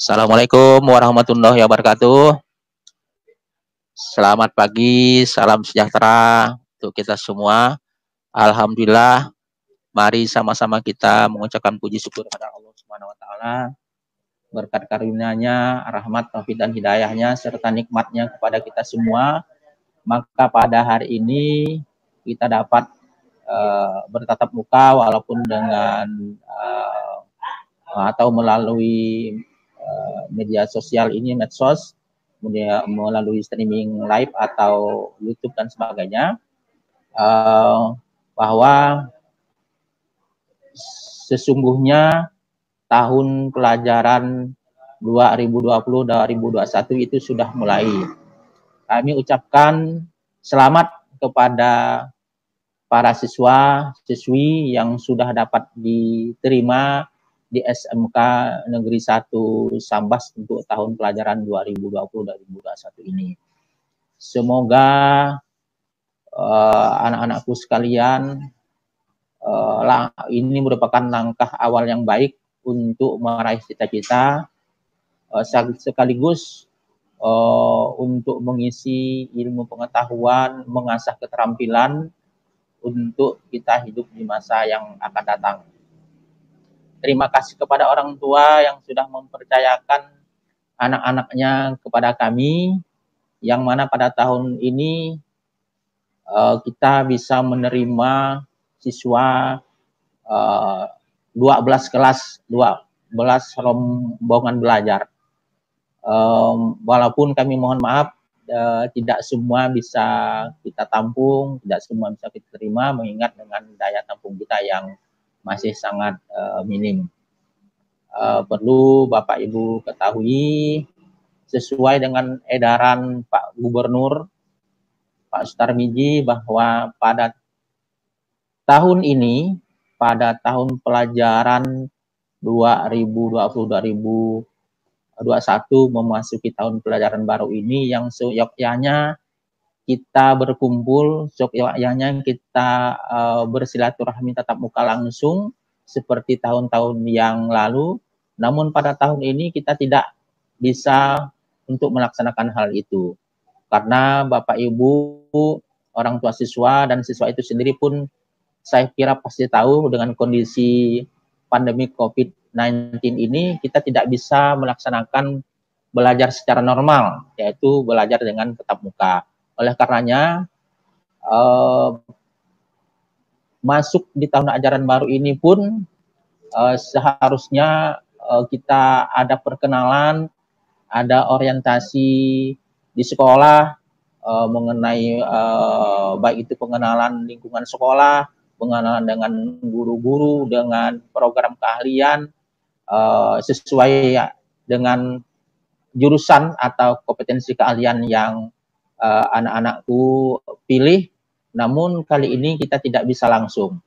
Assalamualaikum warahmatullahi wabarakatuh. Selamat pagi, salam sejahtera untuk kita semua. Alhamdulillah, mari sama-sama kita mengucapkan puji syukur kepada Allah Subhanahu wa taala, berkat karunia-Nya, rahmat, taufik dan hidayahnya serta nikmatnya kepada kita semua. Maka pada hari ini kita dapat bertatap muka walaupun dengan atau melalui media sosial ini, medsos, kemudian melalui streaming live atau YouTube dan sebagainya, bahwa sesungguhnya tahun pelajaran 2020-2021 itu sudah mulai. Kami ucapkan selamat kepada para siswa-siswi yang sudah dapat diterima di SMK Negeri 1 Sambas untuk tahun pelajaran 2020-2021 ini. Semoga anak-anakku sekalian, ini merupakan langkah awal yang baik untuk meraih cita-cita, sekaligus untuk mengisi ilmu pengetahuan, mengasah keterampilan untuk kita hidup di masa yang akan datang. Terima kasih kepada orang tua yang sudah mempercayakan anak-anaknya kepada kami, yang mana pada tahun ini kita bisa menerima siswa 12 kelas, 12 rombongan belajar. Walaupun kami mohon maaf, tidak semua bisa kita tampung, tidak semua bisa kita terima, mengingat dengan daya tampung kita yang masih sangat minim. Perlu Bapak Ibu ketahui, sesuai dengan edaran Pak Gubernur, Pak Sutarmiji, bahwa pada tahun ini, pada tahun pelajaran 2020-2021 memasuki tahun pelajaran baru ini, yang seyogyanya kita berkumpul, seyogyanya kita bersilaturahmi tatap muka langsung seperti tahun-tahun yang lalu. Namun pada tahun ini kita tidak bisa untuk melaksanakan hal itu, karena Bapak Ibu, orang tua siswa dan siswa itu sendiri pun saya kira pasti tahu dengan kondisi pandemi COVID-19 ini, kita tidak bisa melaksanakan belajar secara normal, yaitu belajar dengan tatap muka. Oleh karenanya, masuk di tahun ajaran baru ini pun seharusnya kita ada perkenalan, ada orientasi di sekolah mengenai baik itu pengenalan lingkungan sekolah, pengenalan dengan guru-guru, dengan program keahlian sesuai dengan jurusan atau kompetensi keahlian yang anak-anakku pilih. Namun kali ini kita tidak bisa langsung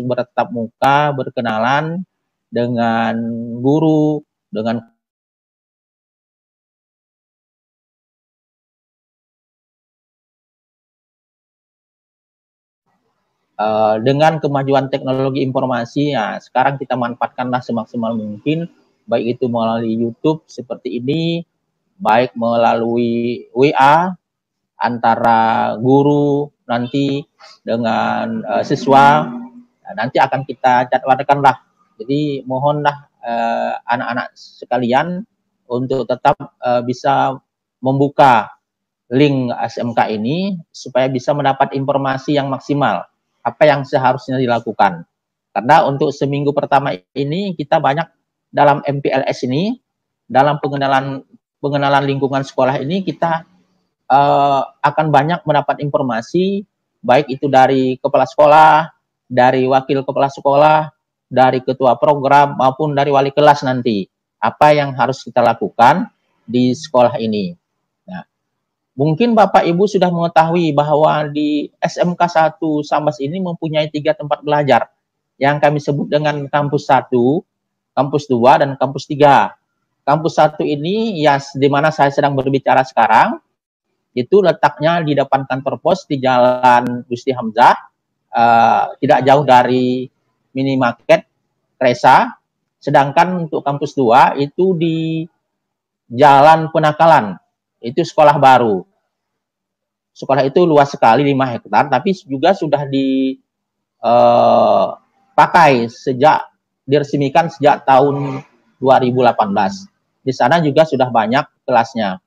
bertatap muka, berkenalan dengan guru, dengan kemajuan teknologi informasi. Ya, sekarang kita manfaatkanlah semaksimal mungkin, baik itu melalui YouTube seperti ini, baik melalui WA antara guru nanti dengan siswa. Nah, nanti akan kita jadwalkanlah. Jadi mohonlah anak-anak sekalian untuk tetap bisa membuka link SMK ini supaya bisa mendapat informasi yang maksimal apa yang seharusnya dilakukan. Karena untuk seminggu pertama ini kita banyak dalam MPLS ini, dalam pengenalan lingkungan sekolah ini, kita akan banyak mendapat informasi, baik itu dari kepala sekolah, dari wakil kepala sekolah, dari ketua program, maupun dari wali kelas nanti. Apa yang harus kita lakukan di sekolah ini. Nah, mungkin Bapak Ibu sudah mengetahui bahwa di SMK 1 Sambas ini mempunyai 3 tempat belajar yang kami sebut dengan kampus 1, kampus 2, dan kampus 3. Kampus 1 ini ya di mana saya sedang berbicara sekarang, itu letaknya di depan kantor pos di Jalan Gusti Hamzah, tidak jauh dari minimarket Kresa. Sedangkan untuk kampus 2 itu di Jalan Penakalan, itu sekolah baru. Sekolah itu luas sekali 5 hektar, tapi juga sudah dipakai diresmikan sejak tahun 2018. Di sana juga sudah banyak kelasnya.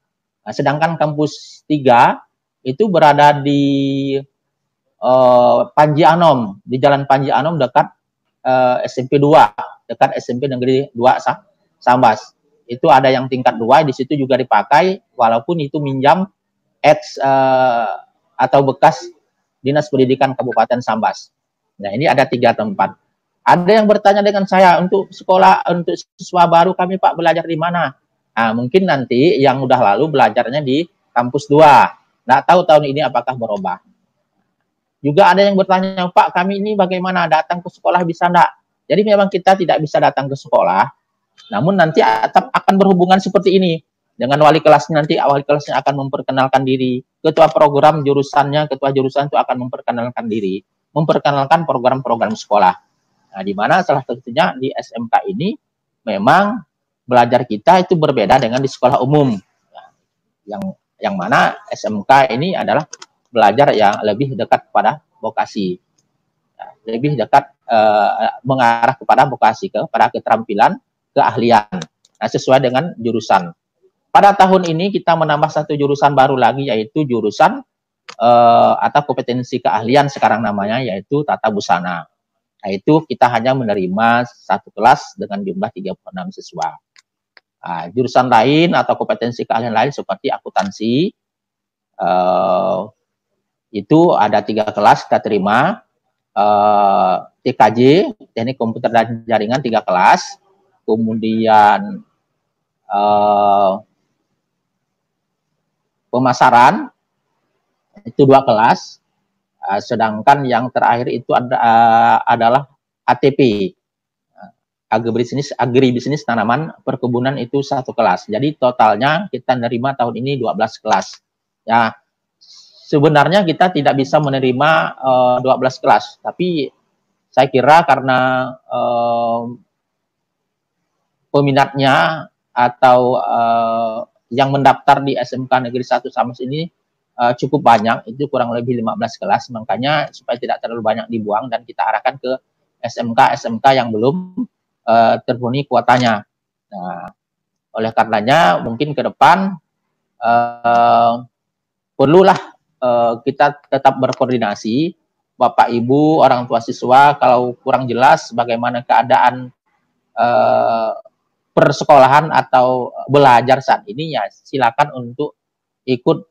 Nah, sedangkan kampus 3 itu berada di Panji Anom, di Jalan Panji Anom dekat SMP 2, dekat SMP Negeri 2 Sambas. Itu ada yang tingkat 2, di situ juga dipakai, walaupun itu minjam atau bekas Dinas Pendidikan Kabupaten Sambas. Nah, ini ada 3 tempat. Ada yang bertanya dengan saya, untuk sekolah, untuk siswa baru kami Pak belajar di mana? Nah, mungkin nanti yang udah lalu belajarnya di kampus 2. Nggak tahu tahun ini apakah berubah. Juga ada yang bertanya, Pak, kami ini bagaimana, datang ke sekolah bisa enggak? Jadi memang kita tidak bisa datang ke sekolah, namun nanti akan berhubungan seperti ini. Dengan wali kelasnya, nanti wali kelasnya akan memperkenalkan diri. Ketua program jurusannya, ketua jurusan itu akan memperkenalkan diri, memperkenalkan program-program sekolah. Nah, di mana salah satunya di SMK ini memang belajar kita itu berbeda dengan di sekolah umum. Yang mana SMK ini adalah belajar yang lebih dekat pada vokasi, lebih dekat mengarah kepada vokasi, kepada keterampilan, keahlian, nah, sesuai dengan jurusan. Pada tahun ini kita menambah 1 jurusan baru lagi, yaitu jurusan atau kompetensi keahlian sekarang namanya, yaitu tata busana. Nah, itu kita hanya menerima 1 kelas dengan jumlah 36 siswa. Nah, jurusan lain atau kompetensi keahlian lain seperti akuntansi, itu ada 3 kelas kita terima, TKJ, teknik komputer dan jaringan 3 kelas, kemudian pemasaran itu 2 kelas, sedangkan yang terakhir itu adalah ATP, agribisnis tanaman perkebunan, itu 1 kelas. Jadi totalnya kita menerima tahun ini 12 kelas. Ya, sebenarnya kita tidak bisa menerima 12 kelas, tapi saya kira karena peminatnya atau yang mendaftar di SMK Negeri 1 Sambas ini cukup banyak, itu kurang lebih 15 kelas, makanya supaya tidak terlalu banyak dibuang dan kita arahkan ke SMK yang belum terpenuhi kuotanya. Nah, oleh karenanya mungkin ke depan perlulah kita tetap berkoordinasi, Bapak Ibu, orang tua siswa, kalau kurang jelas bagaimana keadaan persekolahan atau belajar saat ini, ya silakan untuk ikut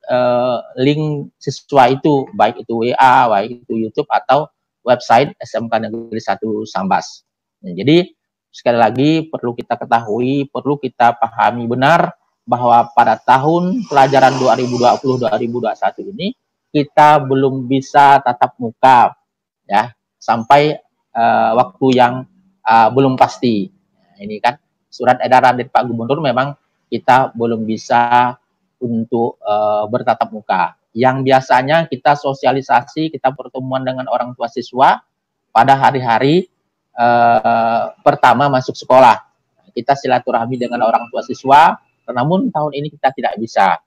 link siswa itu, baik itu WA, baik itu YouTube atau website SMK Negeri 1 Sambas. Nah, jadi sekali lagi perlu kita ketahui, perlu kita pahami benar bahwa pada tahun pelajaran 2020-2021 ini kita belum bisa tatap muka, ya, sampai waktu yang belum pasti. Nah, ini kan surat edaran dari Pak Gubernur, memang kita belum bisa untuk bertatap muka. Yang biasanya kita sosialisasi, kita pertemuan dengan orang tua siswa pada hari-hari pertama masuk sekolah. Kita silaturahmi dengan orang tua siswa, namun tahun ini kita tidak bisa.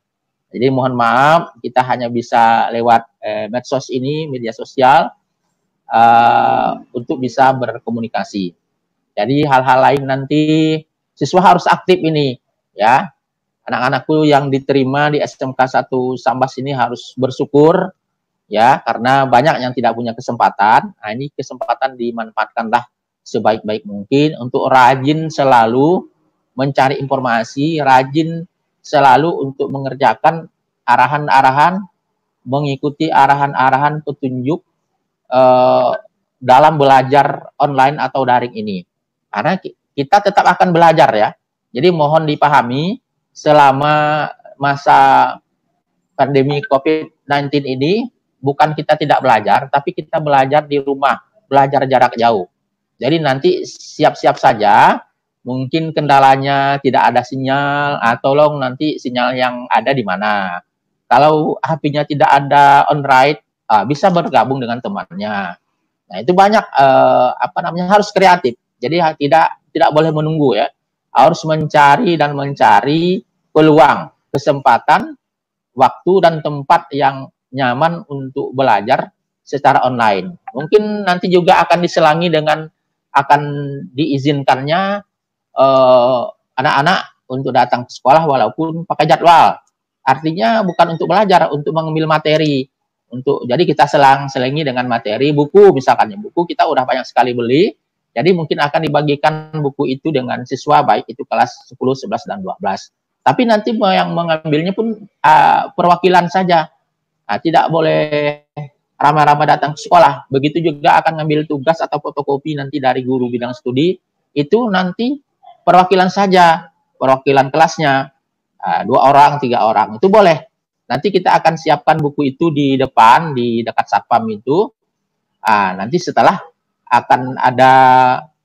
Jadi mohon maaf, kita hanya bisa lewat medsos ini, media sosial, untuk bisa berkomunikasi. Jadi hal-hal lain nanti siswa harus aktif ini, ya. Anak-anakku yang diterima di SMK 1 Sambas ini harus bersyukur, ya, karena banyak yang tidak punya kesempatan. Nah, ini kesempatan dimanfaatkanlah sebaik-baik mungkin untuk rajin selalu mencari informasi, rajin selalu untuk mengerjakan arahan-arahan, mengikuti arahan-arahan petunjuk dalam belajar online atau daring ini. Karena kita tetap akan belajar, ya. Jadi mohon dipahami, selama masa pandemi COVID-19 ini, bukan kita tidak belajar, tapi kita belajar di rumah, belajar jarak jauh. Jadi nanti siap-siap saja, mungkin kendalanya tidak ada sinyal, tolong nanti sinyal yang ada di mana. Kalau HP-nya tidak ada on ride, bisa bergabung dengan temannya. Nah, itu banyak harus kreatif. Jadi tidak boleh menunggu ya. Harus mencari dan mencari peluang, kesempatan, waktu dan tempat yang nyaman untuk belajar secara online. Mungkin nanti juga akan diselangi dengan akan diizinkannya anak-anak untuk datang ke sekolah walaupun pakai jadwal. Artinya bukan untuk belajar, untuk mengambil materi. Jadi kita selengi dengan materi buku, misalkan buku kita udah banyak sekali beli. Jadi mungkin akan dibagikan buku itu dengan siswa baik itu kelas 10, 11 dan 12. Tapi nanti yang mengambilnya pun perwakilan saja. Tidak boleh ramai-ramai datang ke sekolah. Begitu juga akan ngambil tugas atau fotokopi nanti dari guru bidang studi, itu nanti perwakilan saja, perwakilan kelasnya, 2 orang, 3 orang, itu boleh. Nanti kita akan siapkan buku itu di depan, di dekat satpam itu. Nanti setelah akan ada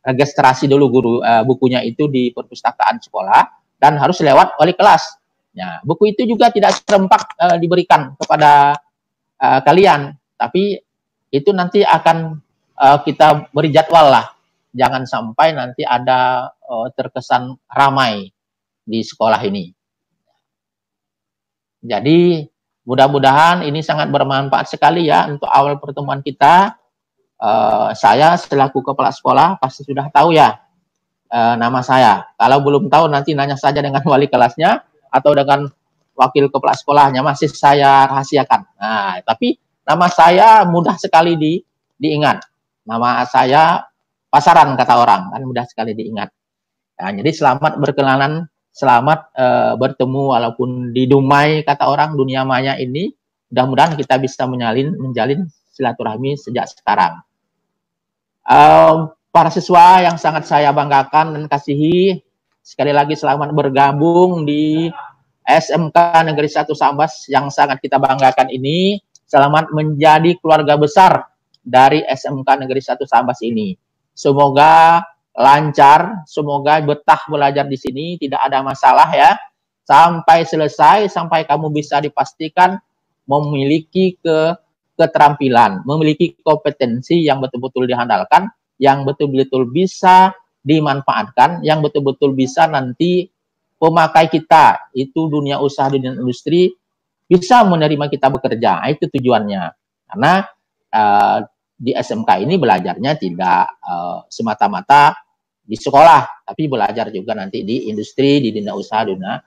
registrasi dulu guru bukunya itu di perpustakaan sekolah dan harus lewat wali kelas. Nah, buku itu juga tidak serempak diberikan kepada kalian, tapi itu nanti akan kita beri jadwal lah. Jangan sampai nanti ada terkesan ramai di sekolah ini. Jadi mudah-mudahan ini sangat bermanfaat sekali ya untuk awal pertemuan kita. Saya selaku kepala sekolah pasti sudah tahu ya nama saya. Kalau belum tahu nanti nanya saja dengan wali kelasnya atau dengan wakil kepala sekolahnya, masih saya rahasiakan. Nah, tapi nama saya mudah sekali diingat. Nama saya pasaran kata orang, kan mudah sekali diingat. Nah, jadi selamat berkenalan, selamat bertemu walaupun di Dumai kata orang, dunia maya ini. Mudah-mudahan kita bisa menjalin silaturahmi sejak sekarang. Para siswa yang sangat saya banggakan dan kasihi, sekali lagi selamat bergabung di SMK Negeri 1 Sambas yang sangat kita banggakan ini. Selamat menjadi keluarga besar dari SMK Negeri 1 Sambas ini. Semoga lancar, semoga betah belajar di sini, tidak ada masalah ya. Sampai selesai, sampai kamu bisa dipastikan memiliki keterampilan, memiliki kompetensi yang betul-betul diandalkan, yang betul-betul bisa dimanfaatkan, yang betul-betul bisa nanti pemakai kita, itu dunia usaha, dunia industri, bisa menerima kita bekerja. Itu tujuannya. Karena di SMK ini belajarnya tidak semata-mata di sekolah, tapi belajar juga nanti di industri, di dunia usaha, dunia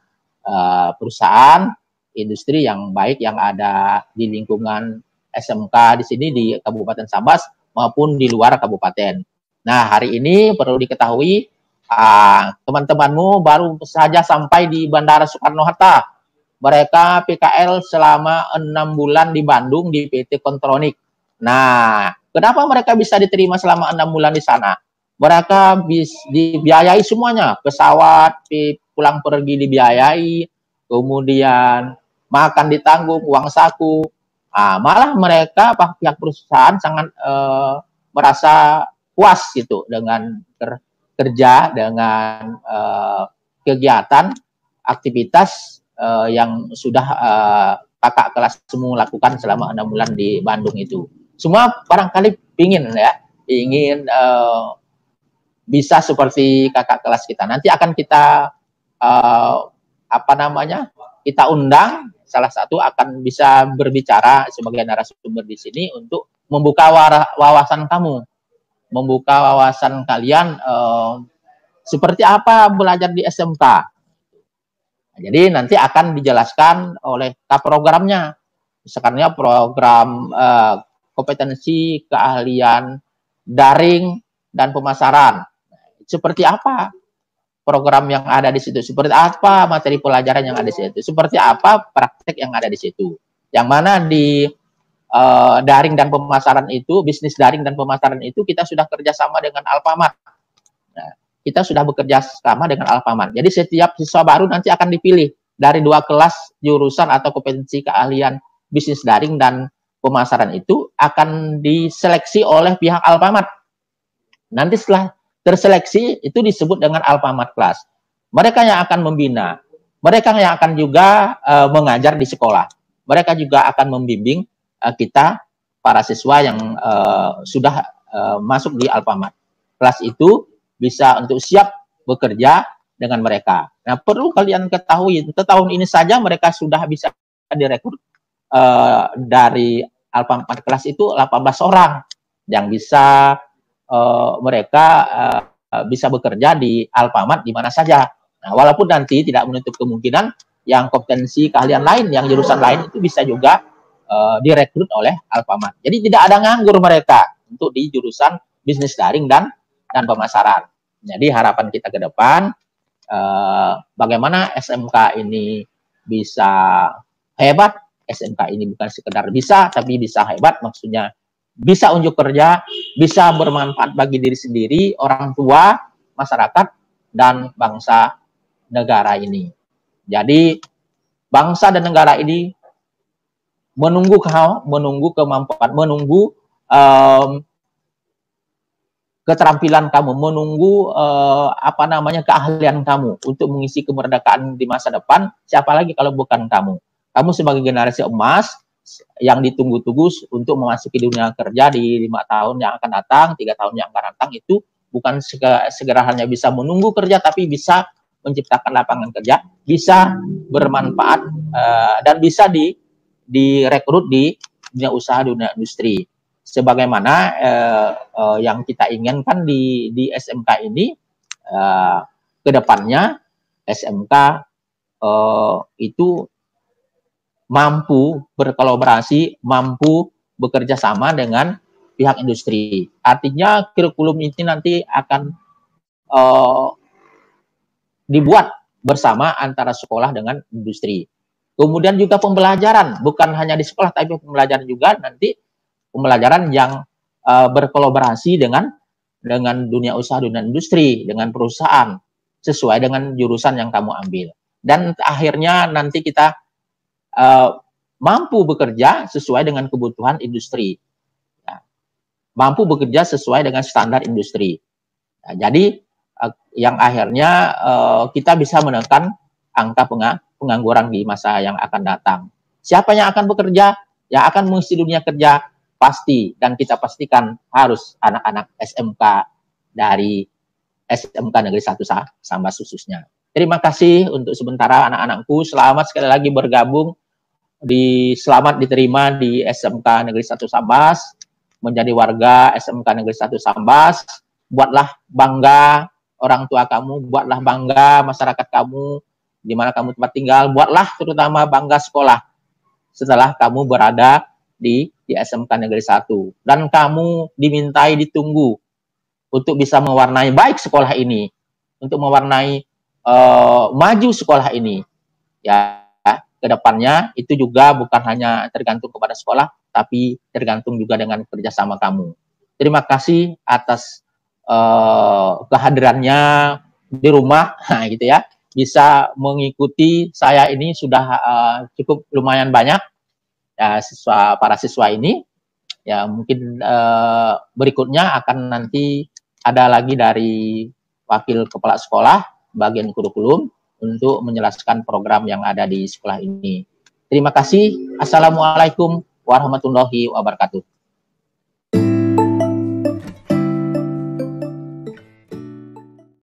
perusahaan, industri yang baik yang ada di lingkungan SMK di sini di Kabupaten Sambas maupun di luar kabupaten. Nah, hari ini perlu diketahui teman-temanmu baru saja sampai di Bandara Soekarno-Hatta. Mereka PKL selama 6 bulan di Bandung di PT Kontronik. Nah, kenapa mereka bisa diterima selama 6 bulan di sana? Mereka dibiayai semuanya, pesawat, pulang pergi dibiayai, kemudian makan ditanggung, uang saku. Malah mereka pihak perusahaan sangat merasa puas gitu dengan kerja, dengan kegiatan, aktivitas yang sudah kakak kelas semua lakukan selama 6 bulan di Bandung itu. Semua barangkali ingin bisa seperti kakak kelas kita. Nanti akan kita kita undang, salah satu akan bisa berbicara sebagai narasumber di sini untuk membuka wawasan kamu, membuka wawasan kalian seperti apa belajar di SMK. Jadi nanti akan dijelaskan oleh programnya, misalkan program kompetensi keahlian daring dan pemasaran. Seperti apa program yang ada di situ, seperti apa materi pelajaran yang ada di situ, seperti apa praktek yang ada di situ. Yang mana di daring dan pemasaran itu, bisnis daring dan pemasaran itu kita sudah kerjasama dengan Alfamart. Nah, kita sudah bekerja sama dengan Alfamart. Jadi setiap siswa baru nanti akan dipilih dari 2 kelas jurusan atau kompetensi keahlian bisnis daring dan pemasaran itu akan diseleksi oleh pihak Alfamart. Nanti setelah terseleksi itu disebut dengan Alfamart Class. Mereka yang akan membina, mereka yang akan juga mengajar di sekolah. Mereka juga akan membimbing kita, para siswa yang sudah masuk di Alfamart Class itu bisa untuk siap bekerja dengan mereka. Nah, perlu kalian ketahui, tahun ini saja mereka sudah bisa direkrut dari Alfamart kelas itu 18 orang yang bisa mereka bisa bekerja di Alfamart di mana saja. Nah, walaupun nanti tidak menutup kemungkinan yang kompetensi keahlian lain, yang jurusan lain itu bisa juga direkrut oleh Alfamart. Jadi tidak ada nganggur mereka untuk di jurusan bisnis daring dan pemasaran. Jadi harapan kita ke depan bagaimana SMK ini bisa hebat. SMK ini bukan sekedar bisa, tapi bisa hebat, maksudnya bisa unjuk kerja, bisa bermanfaat bagi diri sendiri, orang tua, masyarakat, dan bangsa negara ini. Jadi bangsa dan negara ini menunggu kemampuan, menunggu keterampilan kamu, menunggu keahlian kamu untuk mengisi kemerdekaan di masa depan. Siapa lagi kalau bukan kamu? Kamu sebagai generasi emas yang ditunggu-tunggu untuk memasuki dunia kerja di 5 tahun yang akan datang, 3 tahun yang akan datang, itu bukan segera hanya bisa menunggu kerja, tapi bisa menciptakan lapangan kerja, bisa bermanfaat dan bisa direkrut di dunia usaha, dunia industri. Sebagaimana yang kita inginkan di SMK ini, ke depannya SMK itu mampu berkolaborasi, mampu bekerja sama dengan pihak industri. Artinya kurikulum ini nanti akan dibuat bersama antara sekolah dengan industri. Kemudian juga pembelajaran, bukan hanya di sekolah, tapi pembelajaran juga nanti pembelajaran yang berkolaborasi dengan dunia usaha, dunia industri, dengan perusahaan, sesuai dengan jurusan yang kamu ambil. Dan akhirnya nanti kita mampu bekerja sesuai dengan kebutuhan industri, ya. Mampu bekerja sesuai dengan standar industri. Nah, jadi yang akhirnya kita bisa menekan angka pengangguran di masa yang akan datang. Siapa yang akan bekerja? Yang akan mengisi dunia kerja pasti, dan kita pastikan harus anak-anak SMK dari SMK Negeri 1 Sambas khususnya. Terima kasih untuk sementara anak-anakku. Selamat sekali lagi bergabung, selamat diterima di SMK Negeri 1 Sambas, menjadi warga SMK Negeri 1 Sambas. Buatlah bangga orang tua kamu, buatlah bangga masyarakat kamu, di mana kamu tempat tinggal, buatlah terutama bangga sekolah setelah kamu berada di SMK Negeri 1. Dan kamu dimintai, ditunggu untuk bisa mewarnai baik sekolah ini, untuk mewarnai maju sekolah ini. Ya, kedepannya itu juga bukan hanya tergantung kepada sekolah, tapi tergantung juga dengan kerjasama kamu. Terima kasih atas kehadirannya di rumah, nah, gitu ya. Bisa mengikuti saya ini sudah cukup lumayan banyak ya, para siswa ini. Ya, mungkin berikutnya akan nanti ada lagi dari wakil kepala sekolah bagian kurikulum untuk menjelaskan program yang ada di sekolah ini. Terima kasih. Assalamualaikum warahmatullahi wabarakatuh.